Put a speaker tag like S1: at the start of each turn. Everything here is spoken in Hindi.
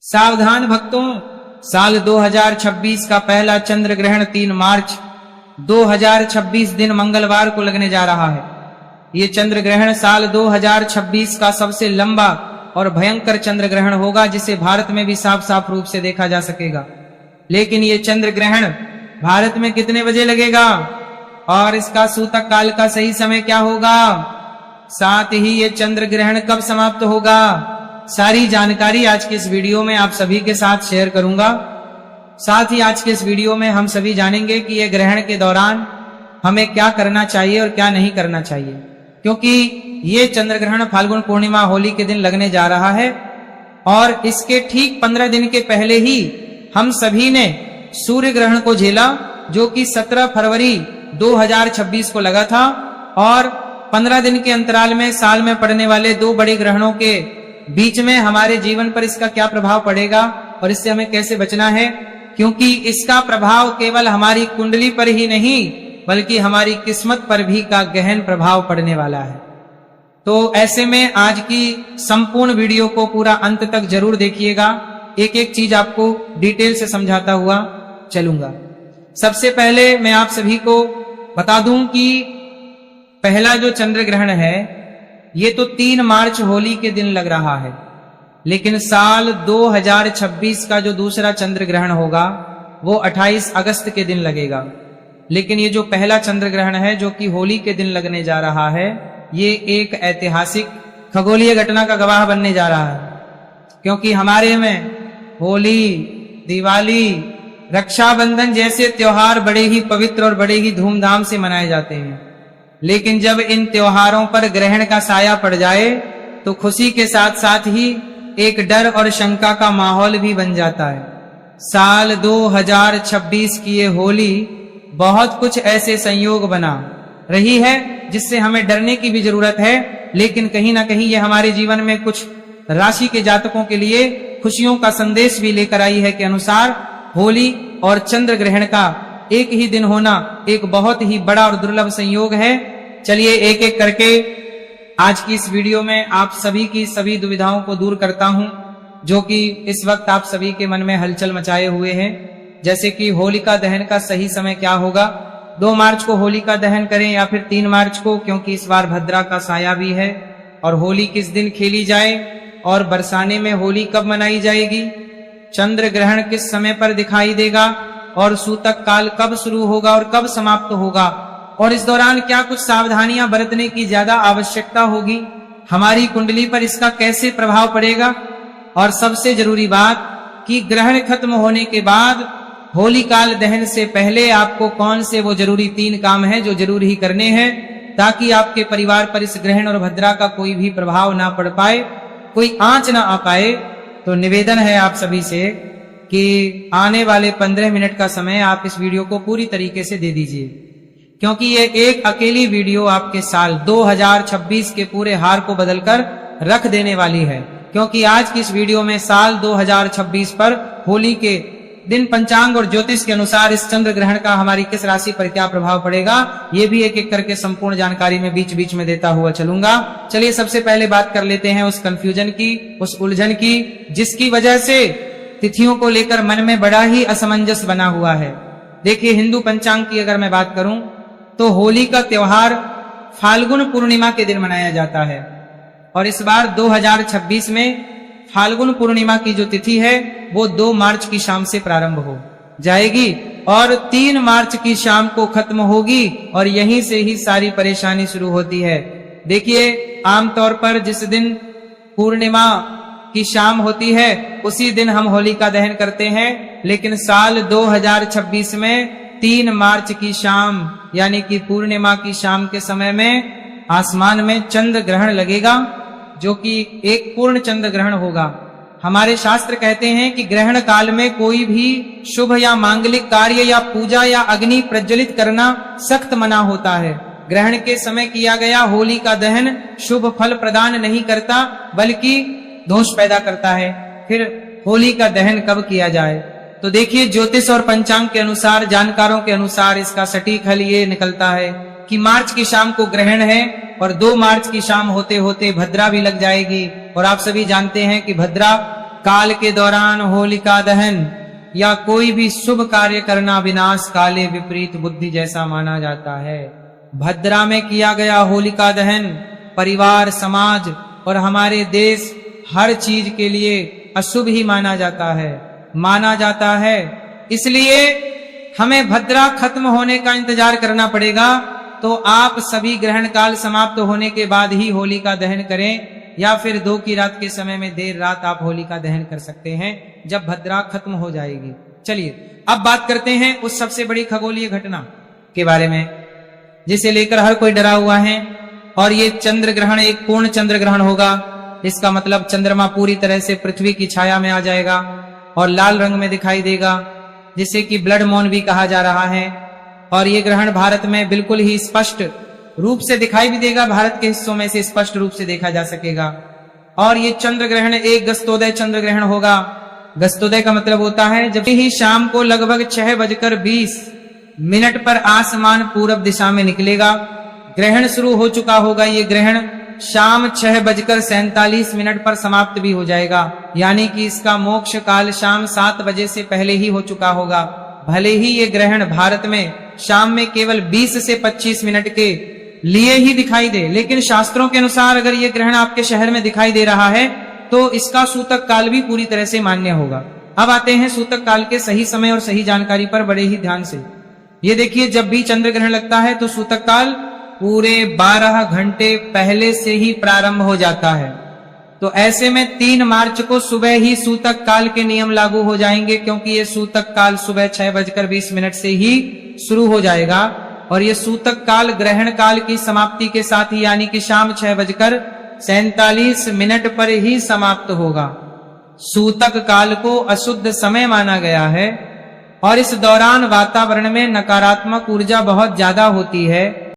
S1: सावधान भक्तों, साल 2026 का पहला चंद्र ग्रहण 3 मार्च 2026 दिन मंगलवार को लगने जा रहा है। ये चंद्र ग्रहण साल 2026 का सबसे लंबा और भयंकर चंद्र ग्रहण होगा, जिसे भारत में भी साफ साफ रूप से देखा जा सकेगा। लेकिन ये चंद्र ग्रहण भारत में कितने बजे लगेगा और इसका सूतक काल का सही समय क्या होगा, साथ ही ये चंद्र ग्रहण कब समाप्त होगा, सारी जानकारी आज के इस वीडियो में आप सभी के साथ शेयर करूंगा। साथ ही आज के इस वीडियो में हम सभी जानेंगे कि ये ग्रहण के दौरान हमें क्या करना चाहिए और क्या नहीं करना चाहिए, क्योंकि ये चंद्र ग्रहण फाल्गुन पूर्णिमा होली के दिन लगने जा रहा है और इसके ठीक 15 दिन के पहले ही हम सभी ने सूर्य ग्रहण को झेला, जो कि 17 फरवरी 2026 को लगा था। और 15 दिन के अंतराल में साल में पड़ने वाले 2 बड़े ग्रहणों के बीच में हमारे जीवन पर इसका क्या प्रभाव पड़ेगा और इससे हमें कैसे बचना है, क्योंकि इसका प्रभाव केवल हमारी कुंडली पर ही नहीं बल्कि हमारी किस्मत पर भी का गहन प्रभाव पड़ने वाला है। तो ऐसे में आज की संपूर्ण वीडियो को पूरा अंत तक जरूर देखिएगा, एक एक चीज आपको डिटेल से समझाता हुआ चलूंगा। सबसे पहले मैं आप सभी को बता दूं कि पहला जो चंद्र ग्रहण है ये तो 3 मार्च होली के दिन लग रहा है, लेकिन साल 2026 का जो दूसरा चंद्र ग्रहण होगा वो 28 अगस्त के दिन लगेगा। लेकिन ये जो पहला चंद्र ग्रहण है जो कि होली के दिन लगने जा रहा है, ये एक ऐतिहासिक खगोलीय घटना का गवाह बनने जा रहा है, क्योंकि हमारे में होली, दिवाली, रक्षाबंधन जैसे त्योहार बड़े ही पवित्र और बड़े ही धूमधाम से मनाए जाते हैं। लेकिन जब इन त्योहारों पर ग्रहण का साया पड़ जाए तो खुशी के साथ साथ ही एक डर और शंका का माहौल भी बन जाता है। साल 2026 की ये होली बहुत कुछ ऐसे संयोग बना रही है जिससे हमें डरने की भी जरूरत है, लेकिन कहीं ना कहीं ये हमारे जीवन में कुछ राशि के जातकों के लिए खुशियों का संदेश भी लेकर आई है कि अनुसार होली और चंद्र ग्रहण का एक ही दिन होना एक बहुत ही बड़ा और दुर्लभ संयोग है। चलिए एक एक करके आज की इस वीडियो में आप सभी की सभी दुविधाओं को दूर करता हूं, जो कि इस वक्त आप सभी के मन में हलचल मचाए हुए हैं। जैसे कि होलिका दहन का सही समय क्या होगा, 2 मार्च को होलिका दहन करें या फिर 3 मार्च को, क्योंकि इस बार भद्रा का साया भी है। और होली किस दिन खेली जाए और बरसाने में होली कब मनाई जाएगी, चंद्र ग्रहण किस समय पर दिखाई देगा और सूतक काल कब शुरू होगा और कब समाप्त होगा, और इस दौरान क्या कुछ सावधानियां बरतने की ज्यादा आवश्यकता होगी, हमारी कुंडली पर इसका कैसे प्रभाव पड़ेगा, और सबसे जरूरी बात कि ग्रहण खत्म होने के बाद होली काल दहन से पहले आपको कौन से वो जरूरी 3 काम हैं जो जरूर ही करने हैं, ताकि आपके परिवार पर इस ग्रहण और भद्रा का कोई भी प्रभाव ना पड़ पाए, कोई आंच ना आ पाए। तो निवेदन है आप सभी से कि आने वाले 15 मिनट का समय आप इस वीडियो को पूरी तरीके से दे दीजिए, क्योंकि ये एक अकेली वीडियो आपके साल 2026 के पूरे हार को बदलकर रख देने वाली है। क्योंकि आज की इस वीडियो में साल 2026 पर होली के दिन पंचांग और ज्योतिष के अनुसार इस चंद्र ग्रहण का हमारी किस राशि पर क्या प्रभाव पड़ेगा, ये भी एक एक करके संपूर्ण जानकारी में बीच बीच में देता हुआ चलूंगा। चलिए सबसे पहले बात कर लेते हैं उस कंफ्यूजन की, उस उलझन की, जिसकी वजह से तिथियों को लेकर मन में बड़ा ही असमंजस बना हुआ है। देखिए, हिंदू पंचांग की अगर मैं बात करूं तो होली का त्योहार फाल्गुन पूर्णिमा के दिन मनाया जाता है, और इस बार 2026 में फाल्गुन पूर्णिमा की जो तिथि है वो 2 मार्च की शाम से प्रारंभ हो जाएगी और 3 मार्च की शाम को खत्म होगी, और यहीं से ही सारी परेशानी शुरू होती है। देखिए, आमतौर पर जिस दिन पूर्णिमा की शाम होती है उसी दिन हम होलिका दहन करते हैं, लेकिन साल 2026 में 3 मार्च की शाम यानी कि पूर्णिमा की शाम के समय में आसमान में चंद्र ग्रहण लगेगा, जो कि एक पूर्ण चंद्र ग्रहण होगा। हमारे शास्त्र कहते हैं कि ग्रहण काल में कोई भी शुभ या मांगलिक कार्य या पूजा या अग्नि प्रज्वलित करना सख्त मना होता है। ग्रहण के समय किया गया होली का दहन शुभ फल प्रदान नहीं करता बल्कि दोष पैदा करता है। फिर होली का दहन कब किया जाए, तो देखिए, ज्योतिष और पंचांग के अनुसार, जानकारों के अनुसार इसका सटीक हल ये निकलता है कि मार्च की शाम को ग्रहण है और 2 मार्च की शाम होते होते भद्रा भी लग जाएगी। और आप सभी जानते हैं कि भद्रा काल के दौरान होलिका दहन या कोई भी शुभ कार्य करना विनाश काले विपरीत बुद्धि जैसा माना जाता है। भद्रा में किया गया होलिका दहन परिवार, समाज और हमारे देश हर चीज के लिए अशुभ ही माना जाता है। इसलिए हमें भद्रा खत्म होने का इंतजार करना पड़ेगा। तो आप सभी ग्रहण काल समाप्त होने के बाद ही होलिका दहन करें, या फिर 2 की रात के समय में देर रात आप होलिका दहन कर सकते हैं जब भद्रा खत्म हो जाएगी। चलिए अब बात करते हैं उस सबसे बड़ी खगोलीय घटना के बारे में जिसे लेकर हर कोई डरा हुआ है। और ये चंद्र ग्रहण एक पूर्ण चंद्र ग्रहण होगा। इसका मतलब चंद्रमा पूरी तरह से पृथ्वी की छाया में आ जाएगा और लाल रंग में दिखाई देगा, जिसे कि ब्लड मून भी कहा जा रहा है। और ये ग्रहण भारत में बिल्कुल ही स्पष्ट रूप से दिखाई भी देगा, भारत के हिस्सों में से स्पष्ट रूप से देखा जा सकेगा। और ये चंद्र ग्रहण एक गस्तोदय चंद्र ग्रहण होगा। गस्तोदय का मतलब होता है जब ही शाम को लगभग 6:20 पर आसमान पूरब दिशा में निकलेगा। ग्रहण शुरू हो चुका होगा। ये ग्रहण शाम 6:47 पर समाप्त भी हो जाएगा, यानी कि इसका मोक्ष काल शाम 7 बजे से पहले ही हो चुका होगा। भले ही ये ग्रहण भारत में शाम में केवल 20 से 25 मिनट के लिए ही दिखाई दे, लेकिन शास्त्रों के अनुसार अगर ये ग्रहण आपके शहर में दिखाई दे रहा है तो इसका सूतक काल भी पूरी तरह से मान्य होगा। अब आते हैं सूतक काल के सही समय और सही जानकारी पर बड़े ही ध्यान से। ये देखिए, जब भी चंद्र ग्रहण लगता है तो सूतक काल पूरे 12 घंटे पहले से ही प्रारंभ हो जाता है। तो ऐसे में 3 मार्च को सुबह ही सूतक काल के नियम लागू हो जाएंगे, क्योंकि ये सूतक काल सुबह 6:20 से ही शुरू हो जाएगा। और ये सूतक काल ग्रहण काल की समाप्ति के साथ ही, यानी कि शाम 6:47 पर ही समाप्त होगा। सूतक काल को अशुद्ध समय माना गया है और इस दौरान वातावरण में नकारात्मक ऊर्जा बहुत ज्यादा होती है।